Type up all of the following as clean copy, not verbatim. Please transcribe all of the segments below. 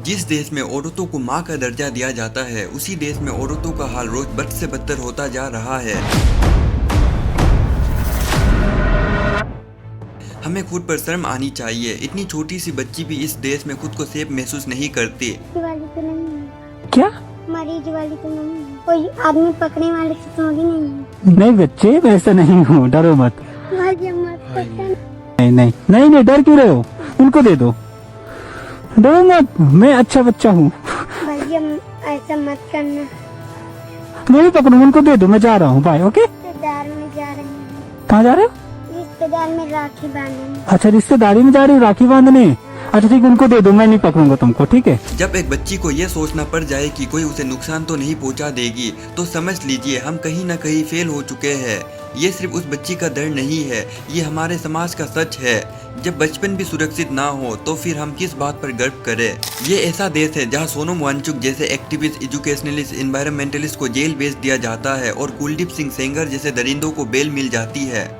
जिस देश में औरतों को मां का दर्जा दिया जाता है, उसी देश में औरतों का हाल रोज बद से बदतर होता जा रहा है। हमें खुद पर शर्म आनी चाहिए। इतनी छोटी सी बच्ची भी इस देश में खुद को सेफ महसूस नहीं करती। दिवाली तो नहीं है। क्या? हमारी दिवाली तो नहीं है। कोई आदमी पकड़ने वाले से तो नहीं है। नहीं बच्चे, वैसे नहीं हूँ, डरो मत। भाई मत पकड़। नहीं नहीं नहीं नहीं, डर क्यों रहे हो? उनको दे दो, डरो मत, मैं अच्छा बच्चा हूँ। भैया ऐसा मत करना। मैं भी पकड़ू, उनको दे दो, मैं जा रहा हूँ, बाय। ओके, रिश्तेदार में जा रहे हैं। कहाँ जा रहे हो? रिश्तेदार में राखी बांधने। अच्छा, रिश्तेदारी में जा रही हो राखी बांधने? अच्छा ठीक, उनको दे दो, मैं नहीं पकड़ूंगा तुमको, ठीक है? जब एक बच्ची को ये सोचना पड़ जाए कि कोई उसे नुकसान तो नहीं पहुंचा देगी, तो समझ लीजिए हम कहीं न कहीं फेल हो चुके हैं। ये सिर्फ उस बच्ची का डर नहीं है, ये हमारे समाज का सच है। जब बचपन भी सुरक्षित ना हो तो फिर हम किस बात पर गर्व करें? ये ऐसा देश है जहां सोनम वांगचुक जैसे एक्टिविस्ट, एजुकेशनलिस्ट, एनवायरमेंटलिस्ट को जेल भेज दिया जाता है और कुलदीप सिंह सेंगर जैसे दरिंदों को बेल मिल जाती है।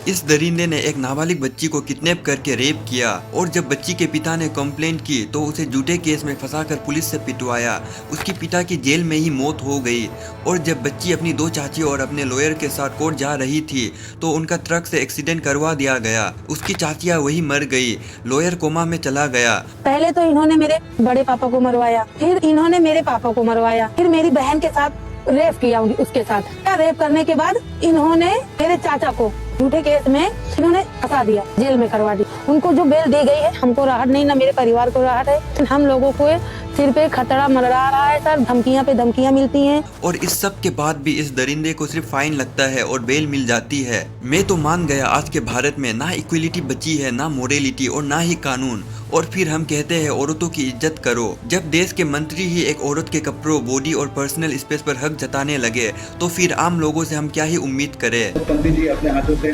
इस दरिंदे ने एक नाबालिग बच्ची को किडनैप करके रेप किया और जब बच्ची के पिता ने कंप्लेंट की तो उसे झूठे केस में फंसाकर पुलिस से पिटवाया। उसके पिता की जेल में ही मौत हो गई और जब बच्ची अपनी 2 चाची और अपने लॉयर के साथ कोर्ट जा रही थी तो उनका ट्रक से एक्सीडेंट करवा दिया गया। उसकी चाचियां वही मर गई, लॉयर कोमा में चला गया। पहले तो इन्होंने मेरे बड़े पापा को मरवाया, फिर इन्होंने मेरे पापा को मरवाया, फिर मेरी बहन के साथ रेप किया उसके साथ। रेप करने के बाद इन्होंने मेरे चाचा को झूठे केस में इन्होंने फंसा दिया, जेल में करवा दी। उनको जो बेल दी गई है, हमको राहत नहीं, ना मेरे परिवार को राहत है। हम लोगों को सिर पे खतरा मंडरा रहा है सर, धमकियां पे धमकियां मिलती हैं। और इस सब के बाद भी इस दरिंदे को सिर्फ फाइन लगता है और बेल मिल जाती है। मैं तो मान गया आज के भारत में ना इक्वलिटी बची है, ना मोरेलिटी और ना ही कानून। और फिर हम कहते हैं औरतों की इज्जत करो। जब देश के मंत्री ही एक औरत के कपड़ों, बॉडी और पर्सनल स्पेस पर हक जताने लगे तो फिर आम लोगों से हम क्या ही उम्मीद करें? पंडित जी अपने हाथों से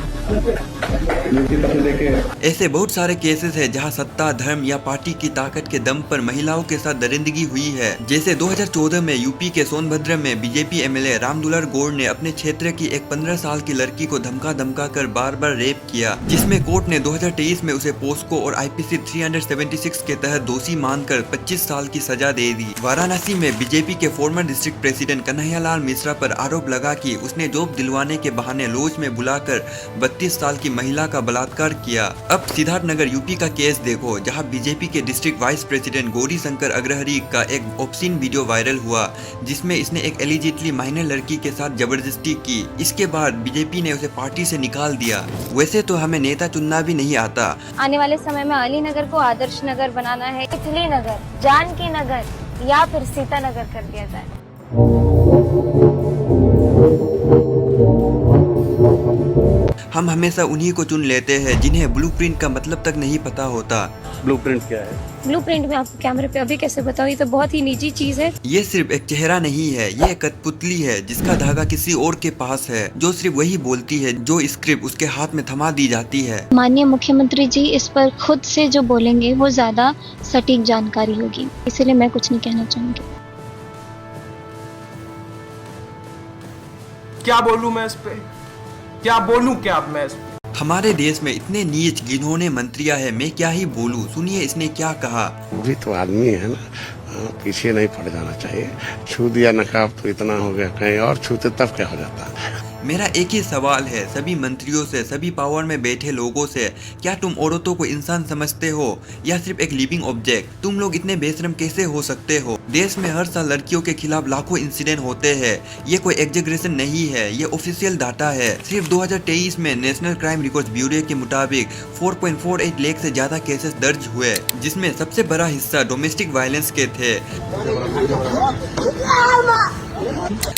ऐसे बहुत सारे केसेस हैं जहां सत्ता, धर्म या पार्टी की ताकत के दम पर महिलाओं के साथ दरिंदगी हुई है। जैसे 2014 में यूपी के सोनभद्र में बीजेपी एमएलए रामदुलार गौड़ ने अपने क्षेत्र की एक 15 साल की लड़की को धमका कर बार बार रेप किया, जिसमें कोर्ट ने 2023 में उसे पोस्को और आईपीसी 376 के तहत दोषी मानकर 25 साल की सजा दे दी। वाराणसी में बीजेपी के farmer district president Kanhaiyalal Mishra पर आरोप लगा कि उसने जॉब दिलवाने के बहाने लॉज में बुलाकर 32 साल की महिला का बलात्कार किया। अब सिद्धार्थनगर यूपी का केस देखो, जहां बीजेपी के district vice president Gauri Shankar Agrahari का एक ऑब्सीन वीडियो वायरल हुआ, जिसमें इसने एक एलिजिटली माइनर लड़की के साथ जबरदस्ती की। इसके बाद बीजेपी ने उसे पार्टी से निकाल दिया। वैसे तो हमें नेता चुनना भी नहीं आता। आने वाले समय में अली नगर को आदर्श नगर बनाना है, तितली नगर, जानकी नगर या फिर सीता नगर कर दिया जाए। हम हमेशा उन्हीं को चुन लेते हैं जिन्हें ब्लूप्रिंट का मतलब तक नहीं पता होता। ब्लूप्रिंट क्या है? ब्लूप्रिंट में आपको कैमरे पे अभी कैसे बताऊं, ये तो बहुत ही निजी चीज है। ये सिर्फ एक चेहरा नहीं है, ये एक कठपुतली है जिसका धागा किसी और के पास है, जो सिर्फ वही बोलती है जो स्क्रिप्ट उसके हाथ में थमा दी जाती है। माननीय मुख्यमंत्री जी इस पर खुद से जो बोलेंगे वो ज्यादा सटीक जानकारी होगी, इसलिए मैं कुछ नहीं कहना चाहूंगी। क्या बोलूं मैं इस पे, क्या बोलूं क्या मैं इस पे? हमारे देश में इतने नीच घिनौने मंत्रियां हैं, मैं क्या ही बोलूं। सुनिए इसने क्या कहा। भी तो आदमी है ना, पीछे नहीं पड़ जाना चाहिए। छू दिया नकाब तो इतना हो गया, कहीं और छूते तब क्या हो जाता। मेरा एक ही सवाल है सभी मंत्रियों से, सभी पावर में बैठे लोगों से, क्या तुम औरतों को इंसान समझते हो या सिर्फ एक लिविंग ऑब्जेक्ट? तुम लोग इतने बेशरम कैसे हो सकते हो? देश में हर साल लड़कियों के खिलाफ लाखों इंसिडेंट होते हैं। ये कोई एग्जेग्रेशन नहीं है, ये ऑफिशियल डाटा है। सिर्फ 2023 में नेशनल क्राइम रिकॉर्ड्स ब्यूरो के मुताबिक 4.48 लाख से ज्यादा केसेस दर्ज हुए, जिसमें सबसे बड़ा हिस्सा डोमेस्टिक वायलेंस के थे।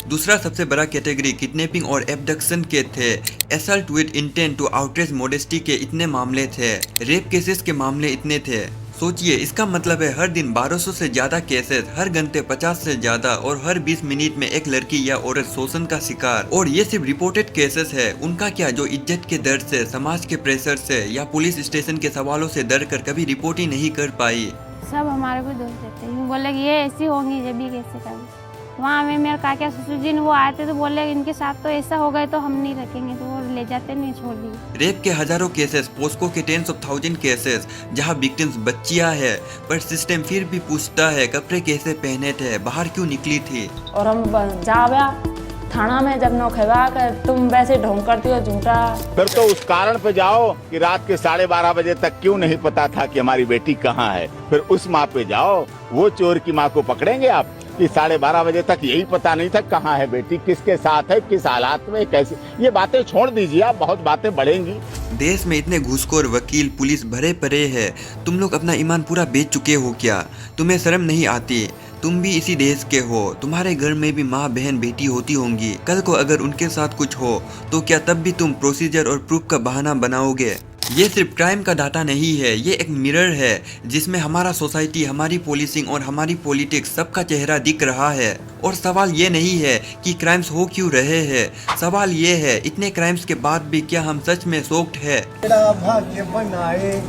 दूसरा सबसे बड़ा कैटेगरी किडनैपिंग और एब्डक्शन के थे। Assault with intent to outrage modesty के इतने मामले थे। रेप केसेस के मामले इतने थे। सोचिए, इसका मतलब है हर दिन 1200 से ज्यादा केसेस, हर घंटे 50 से ज्यादा और हर 20 मिनट में एक लड़की या औरत शोषण का शिकार। और ये सिर्फ रिपोर्टेड केसेस है। उनका क्या जो इज्जत के दर्द से, समाज के प्रेशर से या पुलिस स्टेशन के सवालों से डर कर कभी रिपोर्ट ही नहीं कर पाई। सब हमारे को दोष देते हैं, बोले कि ये ऐसी होंगी जब भी कैसे कभी। वहाँ में मेरे काका ससुर जी ने वो आए थे तो बोले इनके साथ तो ऐसा हो गए तो हम नहीं रखेंगे, तो वो ले जाते नहीं छोड़ दिए। रेप के हजारों केसेस, पोस्को के 10,000 केसेस जहां विक्टिम्स बच्चियां है, पर सिस्टम फिर भी पूछता है कपड़े कैसे पहने थे, बाहर क्यों निकली थी। और हम जावे थाना में जब नौखेवा कर तुम वैसे ढोंग करती हो झूठा। फिर तो उस कारण पे जाओ कि रात के 12:30 बजे तक क्यों नहीं पता था कि हमारी बेटी कहाँ है। फिर उस माँ पे जाओ, वो चोर की माँ को पकड़ेंगे आप कि 12:30 बजे तक यही पता नहीं था कहाँ है बेटी, किसके साथ है, किस हालात में, कैसे। ये बातें छोड़ दीजिए आप, बहुत बातें बढ़ेंगी। देश में इतने घूसखोर वकील पुलिस भरे पड़े हैं, तुम लोग अपना ईमान पूरा बेच चुके हो क्या? तुम्हें शर्म नहीं आती? तुम भी इसी देश के हो, तुम्हारे घर में भी माँ बहन बेटी होती होंगी। कल को अगर उनके साथ कुछ हो तो क्या तब भी तुम प्रोसीजर और प्रूफ का बहाना बनाओगे? ये सिर्फ क्राइम का डाटा नहीं है, ये एक मिरर है जिसमें हमारा सोसाइटी, हमारी पोलिसिंग और हमारी पॉलिटिक्स सबका चेहरा दिख रहा है। और सवाल ये नहीं है कि क्राइम्स हो क्यों रहे हैं, सवाल ये है इतने क्राइम्स के बाद भी क्या हम सच में शॉक्ड है? भाग्य बनाए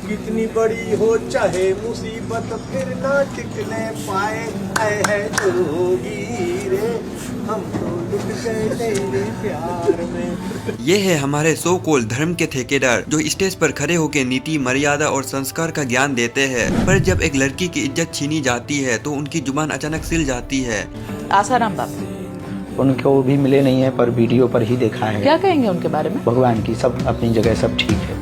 कितनी बड़ी हो चाहे मुसीबत फिर ना टिकने पाए, है जोगी रे हम तो लुट गए तेरे प्यार में। ये है हमारे सो कॉल धर्म के ठेकेदार जो स्टेज पर खड़े होकर नीति, मर्यादा और संस्कार का ज्ञान देते हैं, पर जब एक लड़की की इज्जत छीनी जाती है तो उनकी जुबान अचानक सिल जाती है। आसाराम बाबू उनको भी मिले नहीं है, पर वीडियो पर ही देखा है। क्या कहेंगे उनके बारे में? भगवान की सब अपनी जगह सब ठीक है।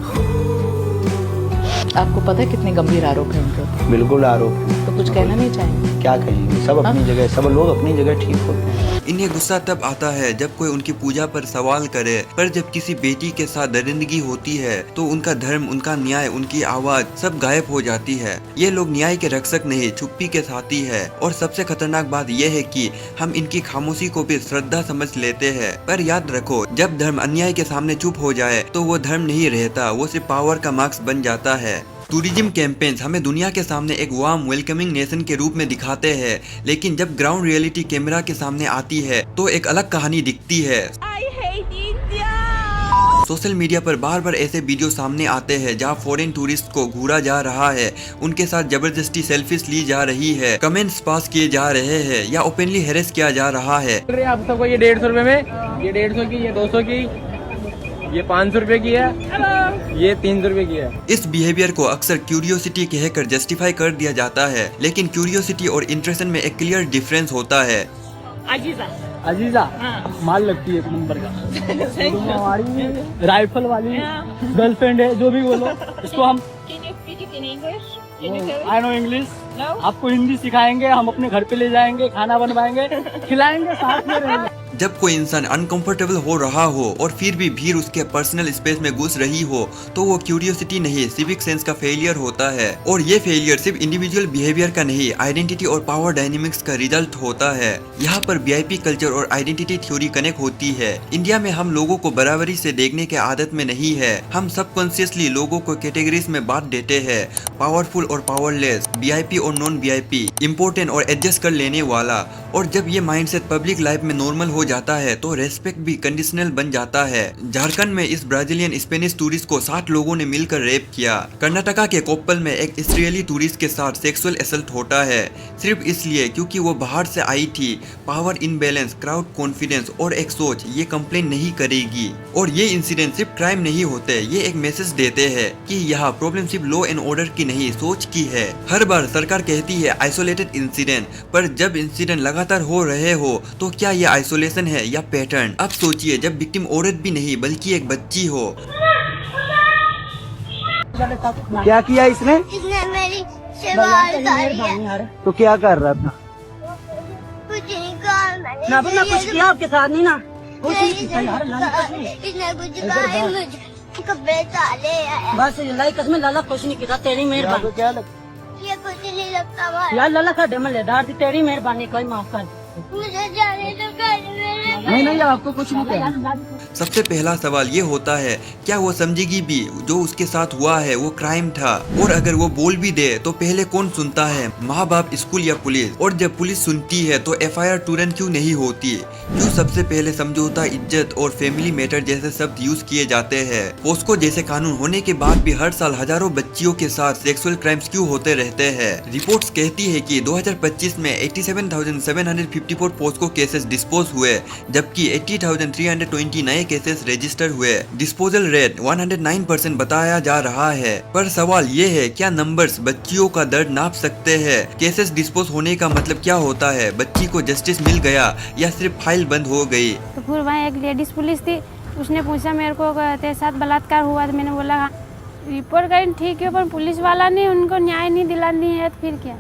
आपको पता है कितने गंभीर आरोप है उनके ऊपर? बिल्कुल आरोप है। तो कुछ कहना नहीं चाहेंगे? क्या कहेंगे, सब अपनी जगह, सब लोग अपनी जगह ठीक होते हैं। इन्हें गुस्सा तब आता है जब कोई उनकी पूजा पर सवाल करे, पर जब किसी बेटी के साथ दरिंदगी होती है तो उनका धर्म, उनका न्याय, उनकी आवाज सब गायब हो जाती है। ये लोग न्याय के रक्षक नहीं, चुप्पी के साथी है। और सबसे खतरनाक बात यह है कि हम इनकी खामोशी को भी श्रद्धा समझ लेते हैं। पर याद रखो, जब धर्म अन्याय के सामने चुप हो जाए तो वो धर्म नहीं रहता, वो सिर्फ पावर का मार्क्स बन जाता है। टूरिज्म कैंपेन्स हमें दुनिया के सामने एक वार्म वेलकमिंग नेशन के रूप में दिखाते हैं, लेकिन जब ग्राउंड रियलिटी कैमरा के सामने आती है तो एक अलग कहानी दिखती है। सोशल मीडिया पर बार बार ऐसे वीडियो सामने आते हैं जहां फॉरेन टूरिस्ट को घूरा जा रहा है, उनके साथ जबरदस्ती सेल्फीज ली जा रही है, कमेंट्स पास किए जा रहे हैं या ओपनली हैरेस किया जा रहा है। आप सबको ये 150 रुपए में, ये 150 की, ये 200 की, ये 500 रुपए की है, ये 300 रुपए की है। इस बिहेवियर को अक्सर क्यूरियोसिटी कहकर जस्टिफाई कर दिया जाता है, लेकिन क्यूरियोसिटी और इंटरेस्ट में एक क्लियर डिफरेंस होता है। अजीजा माल लगती है एक नंबर का। हमारी राइफल वाली गर्लफ्रेंड है, जो भी बोलो इसको हम आई नो इंग्लिश, आपको हिंदी सिखाएंगे, हम अपने घर पे ले जाएंगे, खाना बनवाएंगे, खिलाएंगे, साथ में रहेंगे। जब कोई इंसान अनकंफर्टेबल हो रहा हो और फिर भी भीड़ उसके पर्सनल स्पेस में घुस रही हो तो वो क्यूरियोसिटी नहीं, सिविक सेंस का फेलियर होता है। और ये फेलियर सिर्फ इंडिविजुअल बिहेवियर का नहीं, आइडेंटिटी और पावर डायनेमिक्स का रिजल्ट होता है। यहाँ पर वीआईपी कल्चर और आइडेंटिटी थ्योरी कनेक्ट होती है। इंडिया में हम लोगों को बराबरी से देखने के आदत में नहीं है, हम सबकॉन्शियसली लोगों को कैटेगरीज में बांट देते हैं, पावरफुल और पावरलेस, वीआईपी और नॉन वीआईपी, इम्पोर्टेंट और एडजस्ट कर लेने वाला। और जब ये माइंडसेट पब्लिक लाइफ में नॉर्मल हो जाता है तो रेस्पेक्ट भी कंडीशनल बन जाता है। झारखंड में इस ब्राजीलियन स्पेनिश टूरिस्ट को 60 लोगों ने मिलकर रेप किया। कर्नाटका के कोप्पल में एक इस्राएली टूरिस्ट के साथ सेक्सुअल असल्ट होता है, सिर्फ इसलिए क्योंकि वो बाहर से आई थी। पावर इनबैलेंस, क्राउड कॉन्फिडेंस और एक सोच, ये कंप्लेन नहीं करेगी। और ये इंसिडेंट सिर्फ क्राइम नहीं होते, ये एक मैसेज देते हैं कि यहाँ प्रॉब्लम सिर्फ लॉ एंड ऑर्डर की नहीं, सोच की है। हर बार सरकार कहती है आइसोलेटेड इंसिडेंट, पर जब इंसिडेंट लगातार हो रहे हो तो क्या ये आइसोलेशन है या पैटर्न? अब सोचिए, जब विक्टिम औरत भी नहीं बल्कि एक बच्ची हो। क्या किया इसने? इसने मेरी सेवा करी। तो क्या कर रहा था? कुछ नहीं कहा मैंने। ना कुछ किया आपके साथ नहीं ना? इसने कुछ कहा मुझे कपड़े डाले। बस लाई कसम लाला कुछ नहीं किया, तेरी मेहरबानी। क्या लग... ये कुछ नहीं लगता यार लाला साडे महल्लेदार दी, तेरी मेहरबानी, कोई माफ कर। मुझे जाने तो कर नहीं, आपको कुछ नहीं कहना। सबसे पहला सवाल ये होता है, क्या वो समझेगी भी जो उसके साथ हुआ है वो क्राइम था? और अगर वो बोल भी दे तो पहले कौन सुनता है, माँ बाप, स्कूल या पुलिस? और जब पुलिस सुनती है तो एफआईआर तुरंत क्यों नहीं होती? क्यों सबसे पहले समझौता, इज्जत और फैमिली मैटर जैसे शब्द यूज किए जाते हैं? पोस्को जैसे कानून होने के बाद भी हर साल हजारों बच्चियों के साथ सेक्सुअल क्राइम्स क्यों होते रहते हैं? रिपोर्ट्स कहती है कि 2025 में 87,754 पोस्को केसेस डिस्पोज हुए, जबकि 80,320 नए नए केसेस रजिस्टर हुए। डिस्पोजल रेट 109% बताया जा रहा है। पर सवाल ये है, क्या नंबर्स बच्चियों का दर्द नाप सकते हैं? केसेस डिस्पोज होने का मतलब क्या होता है? बच्ची को जस्टिस मिल गया या सिर्फ फाइल बंद हो गई? तो फिर वहाँ एक लेडीज पुलिस थी, उसने पूछा मेरे को तेरे साथ बलात्कार हुआ, तो मैंने बोला हाँ। रिपोर्ट करें ठीक है, पर पुलिस वाला ने उनको न्याय नहीं दिलानी है, तो फिर क्या?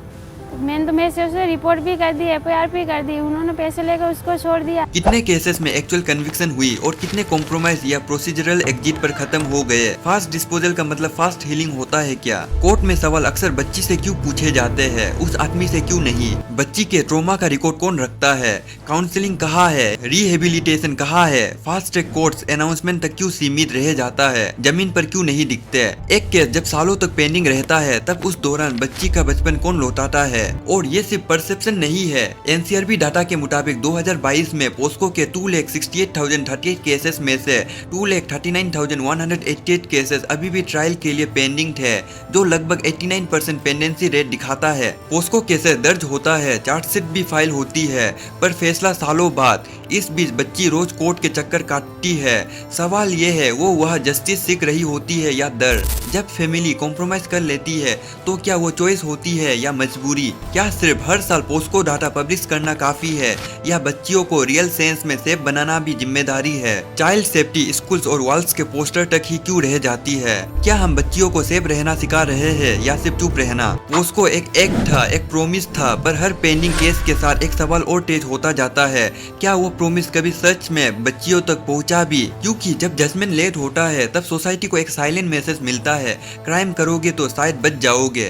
मैंने तो मेरे से उसे रिपोर्ट भी कर दी, FIR भी कर दी, उन्होंने पैसे लेकर उसको छोड़ दिया। कितने केसेस में एक्चुअल कन्विक्शन हुई और कितने कॉम्प्रोमाइज या प्रोसीजरल एग्जिट पर खत्म हो गए? फास्ट डिस्पोजल का मतलब फास्ट हीलिंग होता है क्या? कोर्ट में सवाल अक्सर बच्ची से क्यों पूछे जाते हैं, उस आदमी से क्यों नहीं? बच्ची के ट्रॉमा का रिकॉर्ड कौन रखता है? काउंसलिंग कहाँ है? रिहेबिलिटेशन कहाँ है? फास्ट ट्रैक कोर्ट्स अनाउंसमेंट तक क्यों सीमित रह जाता है? जमीन पर क्यों नहीं दिखते? एक केस जब सालों तक पेंडिंग रहता है, तब उस दौरान बच्ची का बचपन कौन लौटाता है? और ये सिर्फ परसेप्शन नहीं है। NCRB डाटा के मुताबिक 2022 में पोस्को के 2,68,038 केसेस में से 2,39,188 केसेस अभी भी ट्रायल के लिए पेंडिंग थे, जो लगभग 89% पेंडेंसी रेट दिखाता है। पोस्को केसेस दर्ज होता है, चार्जशीट भी फाइल होती है, पर फैसला सालों बाद। इस बीच बच्ची रोज कोर्ट के चक्कर काटती है। सवाल ये है, वो वह जस्टिस सीख रही होती है या डर? जब फैमिली कॉम्प्रोमाइज कर लेती है, तो क्या वो चॉइस होती है या मजबूरी? क्या सिर्फ हर साल पोस्को डाटा पब्लिश करना काफी है, या बच्चियों को रियल सेंस में सेफ बनाना भी जिम्मेदारी है? चाइल्ड सेफ्टी स्कूल्स और वॉल्स के पोस्टर तक ही क्यों रह जाती है? क्या हम बच्चियों को सेफ रहना सिखा रहे हैं या सिर्फ चुप रहना? पोस्को एक एक्ट था, एक प्रोमिस था, पर हर पेंडिंग केस के साथ एक सवाल और तेज होता जाता है, क्या वो प्रोमिस कभी सच में बच्चियों तक पहुंचा भी? क्योंकि जब जजमेंट लेट होता है, तब सोसाइटी को एक साइलेंट मैसेज मिलता है, क्राइम करोगे तो शायद बच जाओगे।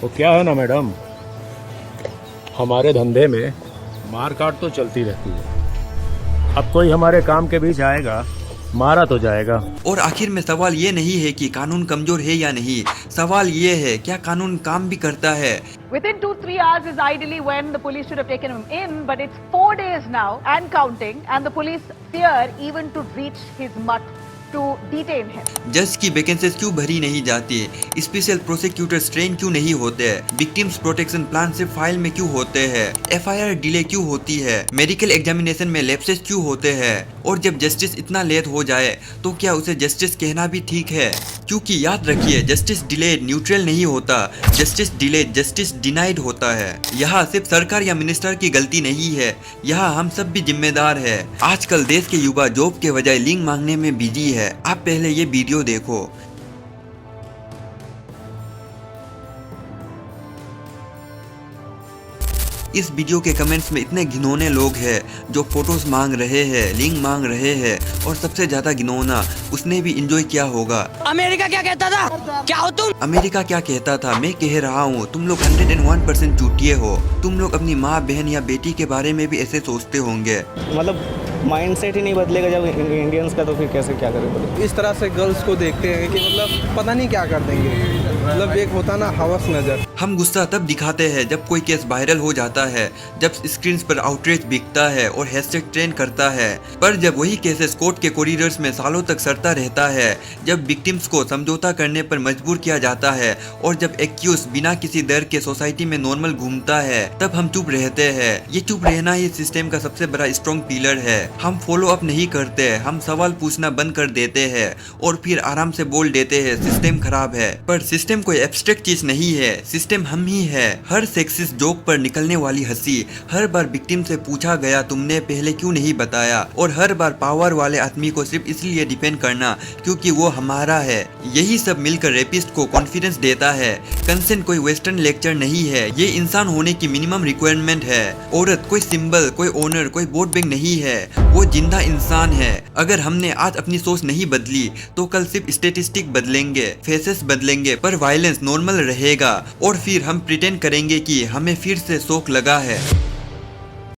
वो क्या है ना मैडम, हमारे धंधे में मारकाट तो चलती रहती है। अब कोई हमारे काम के बीच आएगा, मारा तो जाएगा। और आखिर में सवाल ये नहीं है कि कानून कमजोर है या नहीं, सवाल ये है, क्या कानून काम भी करता है? Within 2-3 hours is ideally when the police should have taken him in, but it's 4 days now and counting, and the police fear even to reach his mutt to detain him. जज की वैकेंसीज क्यों भरी नहीं जाती? Special prosecutors train क्यों नहीं होते? Victims protection plan सिर्फ फाइल में क्यों होते हैं? FIR डिले क्यों होती है? मेडिकल एग्जामिनेशन में लैप्सेस क्यों होते हैं? और जब जस्टिस इतना लेट हो जाए, तो क्या उसे जस्टिस कहना भी ठीक है? क्योंकि याद रखिए, जस्टिस डिलेड न्यूट्रल नहीं होता, जस्टिस डिलेड जस्टिस डिनाइड होता है। यहाँ सिर्फ सरकार या मिनिस्टर की गलती नहीं है, यहाँ हम सब भी जिम्मेदार है। आजकल देश के युवा जॉब के बजाय लिंक मांगने में बिजी है। आप पहले ये वीडियो देखो। इस वीडियो के कमेंट्स में इतने घिनौने लोग हैं जो फोटोज मांग रहे हैं, लिंक मांग रहे हैं, और सबसे ज्यादा घिनौना, उसने भी एंजॉय किया होगा। अमेरिका क्या कहता था? क्या हो तुम? अमेरिका क्या कहता था? मैं कह रहा हूँ, तुम लोग 101% चूतिए हो। तुम लोग अपनी माँ, बहन या बेटी के बारे में भी ऐसे सोचते होंगे। मतलब माइंडसेट ही नहीं बदलेगा जब इंडियंस का, तो फिर कैसे क्या करें? इस तरह से गर्ल्स को देखते हैं कि मतलब पता नहीं क्या कर देंगे, मतलब एक होता ना हवस नजर। हम गुस्सा तब दिखाते हैं जब कोई केस वायरल हो जाता है, जब स्क्रीन पर आउटरीच बिकता है और हैशटैग ट्रेंड करता है। पर जब वही केसेस कोर्ट के कॉरिडोर्स में सालों तक सड़ता रहता है, जब विक्टिम्स को समझौता करने पर मजबूर किया जाता है, और जब एक्यूज बिना किसी डर के सोसाइटी में नॉर्मल घूमता है, तब हम चुप रहते हैं। ये चुप रहना ही सिस्टम का सबसे बड़ा स्ट्रॉन्ग पिलर है। हम फॉलो अप नहीं करते, हम सवाल पूछना बंद कर देते हैं और फिर आराम से बोल देते हैं सिस्टम खराब है। पर सिस्टम कोई एब्स्ट्रैक्ट चीज नहीं है, सिस्टम हम ही है। हर सेक्सिस्ट जोक पर निकलने वाली हंसी, हर बार विक्टिम से पूछा गया तुमने पहले क्यों नहीं बताया, और हर बार पावर वाले आदमी को सिर्फ इसलिए डिफेंड करना क्योंकि वो हमारा है, यही सब मिलकर रेपिस्ट को कॉन्फिडेंस देता है। कंसेंट कोई वेस्टर्न लेक्चर नहीं है, ये इंसान होने की मिनिमम रिक्वायरमेंट है। औरत कोई सिंबल, कोई ओनर, कोई वोट बैंक नहीं है, वो जिंदा इंसान है। अगर हमने आज अपनी सोच नहीं बदली, तो कल सिर्फ स्टेटिस्टिक बदलेंगे, फेसेस बदलेंगे, पर वायलेंस नॉर्मल रहेगा, और फिर हम प्रिटेंड करेंगे कि हमें फिर से शौक लगा है।